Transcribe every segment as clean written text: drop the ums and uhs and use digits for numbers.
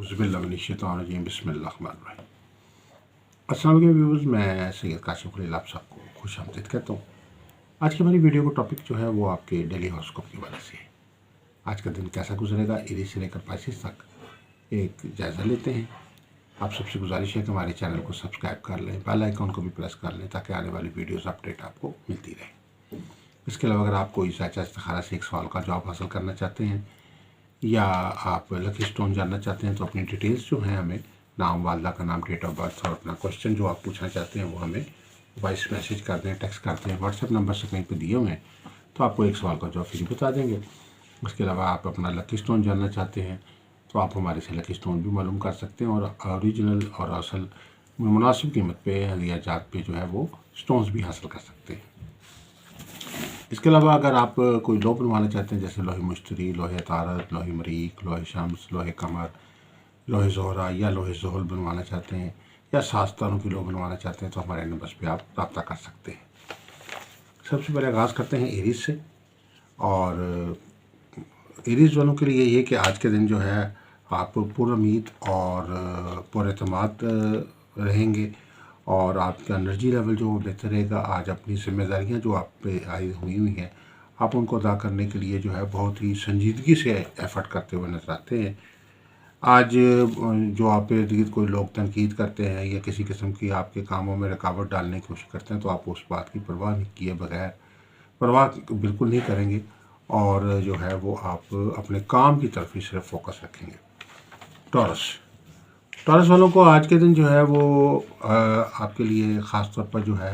औज़ुबिल्लाहिमिनश्शैतानिर्रजीम बिस्मिल्लाहिर्रहमानिर्रहीम। अस्सलाम वालेकुम व्यूअर्स, मैं सैयद काशिफ खलील आप सबको खुश आमदीद कहता हूँ। आज की हमारी वीडियो का टॉपिक जो है वो आपके डेली हॉरोस्कोप की वजह से है। आज का दिन कैसा गुजरेगा, एरीज से लेकर पाइसेस तक एक जायज़ा लेते हैं। आप सबसे गुजारिश है कि हमारे चैनल को सब्सक्राइब कर लें, बेल आइकॉन को भी प्रेस कर लें ताकि आने वाली वीडियोज़ अपडेट आपको मिलती रहे। इसके अलावा अगर आप कोई सच्चा इस्तिखारा से एक सवाल का जवाब हासिल करना चाहते हैं या आप लकी स्टोन जानना चाहते हैं तो अपनी डिटेल्स जो हैं हमें, नाम, वालदा का नाम, डेट ऑफ बर्थ और अपना क्वेश्चन जो आप पूछना चाहते हैं वो हमें वॉइस मैसेज कर दें, टेक्स्ट करते हैं। व्हाट्सएप नंबर से कहीं पे दिए हुए हैं तो आपको एक सवाल का जवाब फ्री बता देंगे। उसके अलावा आप अपना लकी स्टोन जानना चाहते हैं तो आप हमारे से लकी स्टोन भी मालूम कर सकते हैं और ओरिजिनल और असल मुनासिब कीमत पे या जात पे जो है वो स्टोन्स भी हासिल कर सकते हैं। इसके अलावा अगर आप कोई लोह बनवाना चाहते हैं जैसे लोहे मुश्तरी, लोहे तारत, लोहे मरीक, लोहे शम्स, लोहे कमर, लोहे ज़ोहरा या लोहे ज़ोहल बनवाना चाहते हैं या सास्तानों की लोह बनवाना चाहते हैं तो हमारे नंबर पे आप रब्ता कर सकते हैं। सबसे पहले आगाज़ करते हैं एरीज से। और एरीज वालों के लिए यही है कि आज के दिन जो है आप पुरुमीद और पुरएतमाद रहेंगे और आपका एनर्जी लेवल जो बेहतर रहेगा। आज अपनी जिम्मेदारियां जो आप पे आई हुई हैं आप उनको अदा करने के लिए जो है बहुत ही संजीदगी से एफर्ट करते हुए नजर आते हैं। आज जो आप पे इर्द गिर्द कोई लोग तनकीद करते हैं या किसी किस्म की आपके कामों में रुकावट डालने की कोशिश करते हैं तो आप उस बात की परवाह नहीं किए बगैर, परवाह बिल्कुल नहीं करेंगे और जो है वो आप अपने काम की तरफ ही सिर्फ फोकस रखेंगे। टॉरस वालों को आज के दिन जो है वो आपके लिए ख़ास तौर पर जो है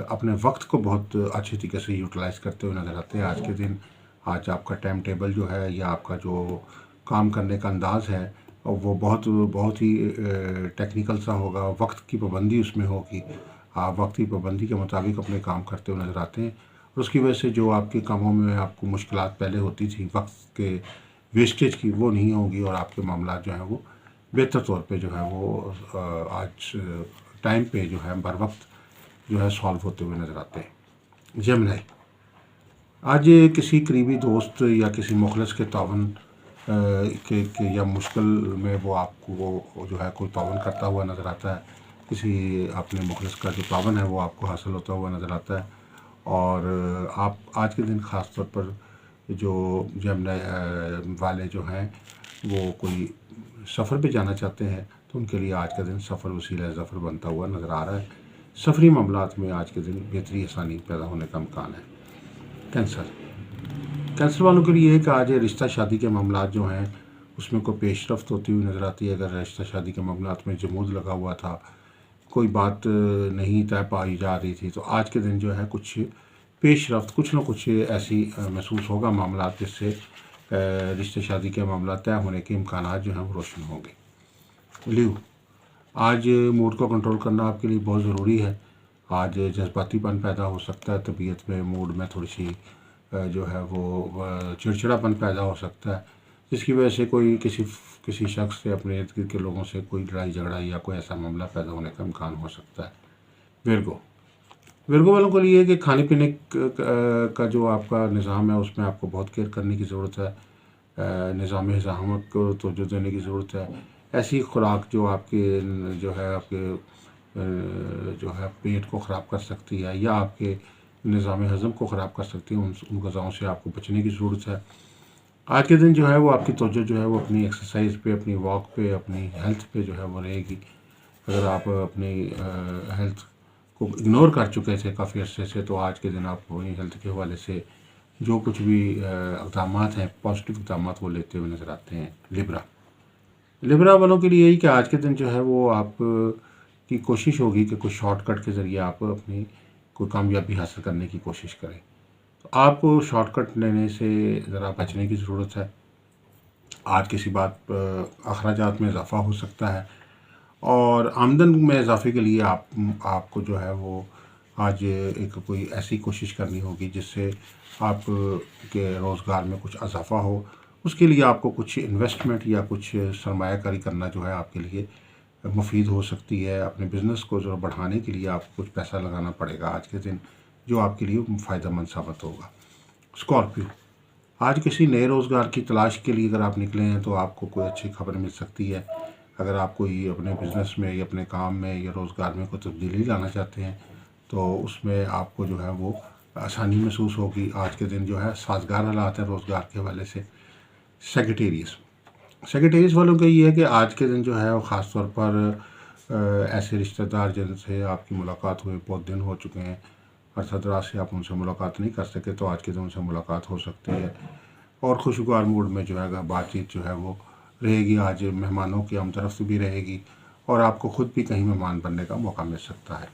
अपने वक्त को बहुत अच्छी तरीके से यूटिलाइज़ करते हुए नज़र आते हैं। आज के दिन आज आपका टाइम टेबल जो है या आपका जो काम करने का अंदाज़ है और वो बहुत ही टेक्निकल सा होगा। वक्त की पाबंदी उसमें होगी, आप वक्त की पाबंदी के मुताबिक अपने काम करते हुए नज़र आते हैं और उसकी वजह से जो आपके कामों में आपको मुश्किलात पहले होती थी वक्त के वेस्टेज की, वो नहीं होगी और आपके मामला जो हैं वो बेहतर तौर पे जो है वो आज टाइम पे जो है बर वक्त जो है सॉल्व होते हुए नज़र आते हैं। जेमिनी, आज किसी करीबी दोस्त या किसी मुखलिस के तावन के या मुश्किल में वो आपको वो जो है कोई तावन करता हुआ नज़र आता है। किसी अपने मुखलिस का जो तावन है वो आपको हासिल होता हुआ नज़र आता है और आप आज के दिन ख़ास तौर पर जो जेमिनी वाले जो हैं वो कोई सफ़र पे जाना चाहते हैं तो उनके लिए आज का दिन सफ़र वसीला ज़फ़र बनता हुआ नज़र आ रहा है। सफरी मामलात में आज के दिन बेहतरी आसानी पैदा होने का इम्कान है। कैंसर वालों के लिए कि आज रिश्ता शादी के मामलात जो हैं उसमें कोई पेशरफ्त होती हुई नज़र आती है। अगर रिश्ता शादी के मामलात में जमूद लगा हुआ था, कोई बात नहीं तय पाई जा रही थी तो आज के दिन जो है कुछ पेशरफ्त, कुछ ना कुछ ऐसी महसूस होगा मामलात जिससे रिश्ते शादी के मामला तय होने के इम्कान जो हैं वो रोशन होंगे। लीव, आज मूड को कंट्रोल करना आपके लिए बहुत ज़रूरी है। आज जज्बातीपन पैदा हो सकता है, तबीयत में, मूड में थोड़ी सी जो है वो चिड़चिड़ापन पैदा हो सकता है जिसकी वजह से कोई किसी शख्स से, अपने इर्द गिर्द के लोगों से कोई लड़ाई झगड़ा या कोई ऐसा मामला पैदा होने का इम्कान हो सकता है। विर्गो वालों के लिए कि खाने पीने का जो आपका निज़ाम है उसमें आपको बहुत केयर करने की ज़रूरत है। निज़ाम हिज़ामत को तवज्जो देने की ज़रूरत है। ऐसी खुराक जो आपके जो है आपके जो है पेट को ख़राब कर सकती है या आपके निज़ाम हज़म को ख़राब कर सकती है, उन ग़िज़ाओं से आपको बचने की ज़रूरत है। आज के दिन जो है वो आपकी तवज्जो जो है वो अपनी एक्सरसाइज पे, अपनी वॉक पे, अपनी हेल्थ पे जो है वो रहेगी। अगर आप अपनी हेल्थ को इग्नोर कर चुके थे काफ़ी अर्से से तो आज के दिन आप वही हेल्थ के हवाले से जो कुछ भी इक़दाम हैं, पॉजिटिव इक़दाम वो लेते हुए नज़र आते हैं। लिब्रा वालों के लिए यही कि आज के दिन जो है वो आप की कोशिश होगी कि कुछ शॉर्टकट के ज़रिए आप अपनी कोई कामयाबी हासिल करने की कोशिश करें। तो आपको शॉर्टकट लेने से ज़रा बचने की ज़रूरत है। आज किसी बात अखराजात में इजाफ़ा हो सकता है और आमदन में इजाफ़े के लिए आपको जो है वो आज एक कोई ऐसी कोशिश करनी होगी जिससे आप के रोज़गार में कुछ इजाफ़ा हो। उसके लिए आपको कुछ इन्वेस्टमेंट या कुछ सरमायाकारी करना जो है आपके लिए मुफीद हो सकती है। अपने बिज़नेस को जो बढ़ाने के लिए आपको कुछ पैसा लगाना पड़ेगा आज के दिन जो आपके लिए फ़ायदेमंद साबित होगा। आज किसी नए रोज़गार की तलाश के लिए अगर आप निकले हैं तो आपको कोई अच्छी खबर मिल सकती है। अगर आप कोई अपने बिज़नेस में या अपने काम में या रोज़गार में कोई तब्दीली लाना चाहते हैं तो उसमें आपको जो है वो आसानी महसूस होगी। आज के दिन जो है साजगार हालात है रोज़गार के हवाले से। सेक्रेटेरियस वालों का ये है कि आज के दिन जो है वो ख़ास तौर पर ऐसे रिश्तेदार जिनसे आपकी मुलाकात हुए बहुत दिन हो चुके हैं, अरसा दराज से आप उनसे मुलाकात नहीं कर सके, तो आज के दिन उनसे मुलाकात हो सकती है और खुशगवार मूड में जो है बातचीत जो है वो रहेगी। आज मेहमानों की हमतरफ भी रहेगी और आपको ख़ुद भी कहीं मेहमान बनने का मौका मिल सकता है।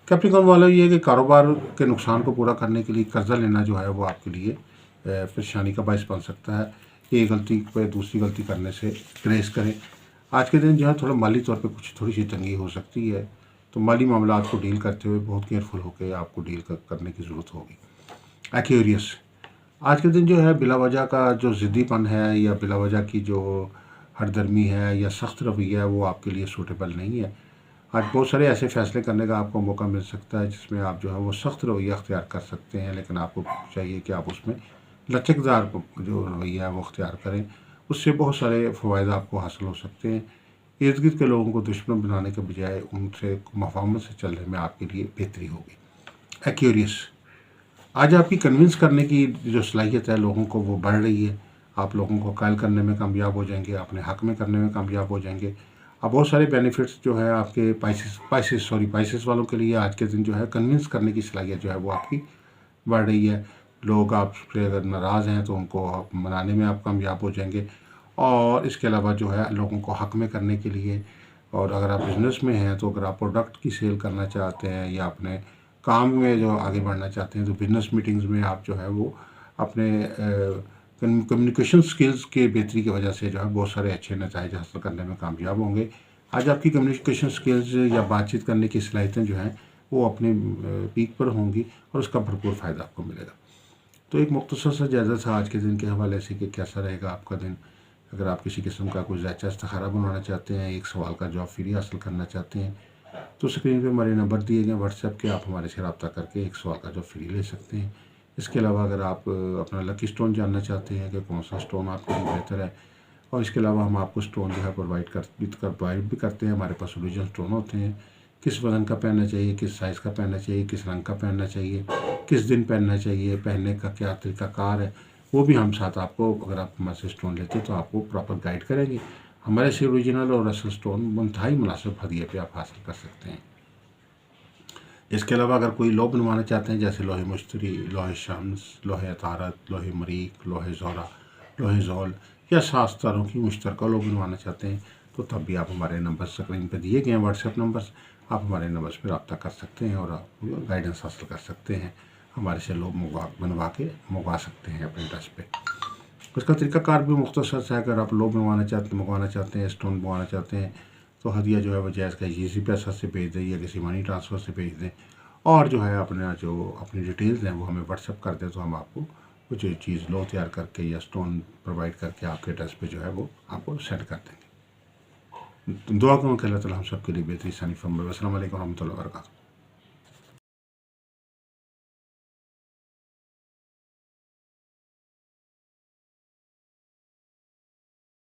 कैप्रिकॉन वाला ये है कि कारोबार के नुकसान को पूरा करने के लिए कर्ज़ा लेना जो है वो आपके लिए परेशानी का बायस बन सकता है। एक गलती पर दूसरी गलती करने से ग्रेस करें। आज के दिन जो है थोड़ा माली तौर पे थोड़ी सी तंगी हो सकती है, तो माली मामलात को डील करते हुए बहुत केयरफुल होकर आपको डील करने की ज़रूरत होगी। एक्यूरियस, आज के दिन जो है बिला वजह का जो ज़िद्दीपन है या बिला वजह की जो हरदर्मी है या सख्त रवैया है वो आपके लिए सूटेबल नहीं है। आज बहुत सारे ऐसे फ़ैसले करने का आपको मौका मिल सकता है जिसमें आप जो है वो सख्त रवैया अख्तियार कर सकते हैं, लेकिन आपको चाहिए कि आप उसमें लचकदार जो रवैया है वो अख्तियार करें। उससे बहुत सारे फ़वायद आपको हासिल हो सकते हैं। इर्द गिर्द के लोगों को दुश्मन बनाने के बजाय उनसे मफाहमत से चलने में आपके लिए बेहतरी होगी। एक्यूरियस, आज आपकी कन्विंस करने की जो सलाहियत है लोगों को वो बढ़ रही है। आप लोगों को कायल करने में कामयाब हो जाएंगे, अपने हक़ में करने में कामयाब हो जाएंगे। अब बहुत सारे बेनिफिट्स जो है आपके पाइसेस वालों के लिए आज के दिन जो है कन्विंस करने की सलाहियत जो है वो आपकी बढ़ रही है। लोग आपसे अगर नाराज़ हैं तो उनको मनाने में आप कामयाब हो जाएंगे। और इसके अलावा जो है लोगों को हक़ में करने के लिए, और अगर आप बिज़नेस में हैं तो अगर आप प्रोडक्ट की सेल करना चाहते हैं या अपने काम में जो आगे बढ़ना चाहते हैं तो बिज़नेस मीटिंग्स में आप जो है वो अपने कम्युनिकेशन स्किल्स के बेहतरी की वजह से जो है बहुत सारे अच्छे नतीजे हासिल करने में कामयाब होंगे। आज आपकी कम्युनिकेशन स्किल्स या बातचीत करने की सलाहियतें जो हैं वो अपने पीक पर होंगी और उसका भरपूर फ़ायदा आपको मिलेगा। तो एक मुख्तसर सा जायज़ा था आज के दिन के हवाले से कि कैसा रहेगा आपका दिन। अगर आप किसी किस्म का कोई ज़ायचा इस्तिखारा बनवाना चाहते हैं, एक सवाल का जवाब फ्री हासिल करना चाहते हैं, तो स्क्रीन पे हमारे नंबर दिए गए व्हाट्सएप के, आप हमारे से रब्ता करके एक सवाल का जवाब फ्री ले सकते हैं। इसके अलावा अगर आप अपना लकी स्टोन जानना चाहते हैं कि कौन सा स्टोन आपके लिए बेहतर है, और इसके अलावा हम आपको स्टोन जो है प्रोवाइड भी करते हैं। हमारे पास ओरिजिनल स्टोन होते हैं, किस वज़न का पहनना चाहिए, किस साइज़ का पहनना चाहिए, किस रंग का पहनना चाहिए, किस दिन पहनना चाहिए, पहनने का क्या तरीक़ाकार है, वो भी हम साथ आपको, अगर आप हमारे से स्टोन लेते हैं तो आपको प्रॉपर गाइड करेंगे। हमारे से ओरिजिनल और असल स्टोन इंतहाई मुनासिब हदिये पे आप हासिल कर सकते हैं। इसके अलावा अगर कोई लोह बनवाना चाहते हैं जैसे लोहे मुश्तरी, लोहे शम्स, लोहे अतारत, लोहे मरीक, लोहे ज़ोरा, लोहे ज़ोल या 7 तारों की मुश्तरका लोह बनवाना चाहते हैं तो तब भी आप हमारे नंबर स्क्रीन पर दिए गए हैं व्हाट्सएप नंबर्स, आप हमारे नंबर्स पर रब्ता कर सकते हैं और आप गाइडेंस हासिल कर सकते हैं। हमारे से लोग बनवा के मंगवा सकते हैं अपने एड्रेस पे। उसका तरीक़ाकार भी मुख्तसर है। अगर आप लोग मंगवाना चाहते हैं, स्टोन मंगवाना चाहते हैं तो हदिया जो है वो जायज़ का इजी पैसा से भेज दें या किसी मनी ट्रांसफ़र से भेज दें, और जो है अपनी डिटेल्स हैं वो हमें व्हाट्सएप कर दें तो हम आपको कुछ चीज़ लो तैयार करके या स्टोन प्रोवाइड करके आपके एड्रेस पे जो है वो आपको सेंड कर देंगे। दुआ करूँ कि अल्लाह ताला हम सब के लिए बेहतरी आसानी फरमाए। अस्सलाम वालेकुम रहमतुल्लाहि व बरकातहू।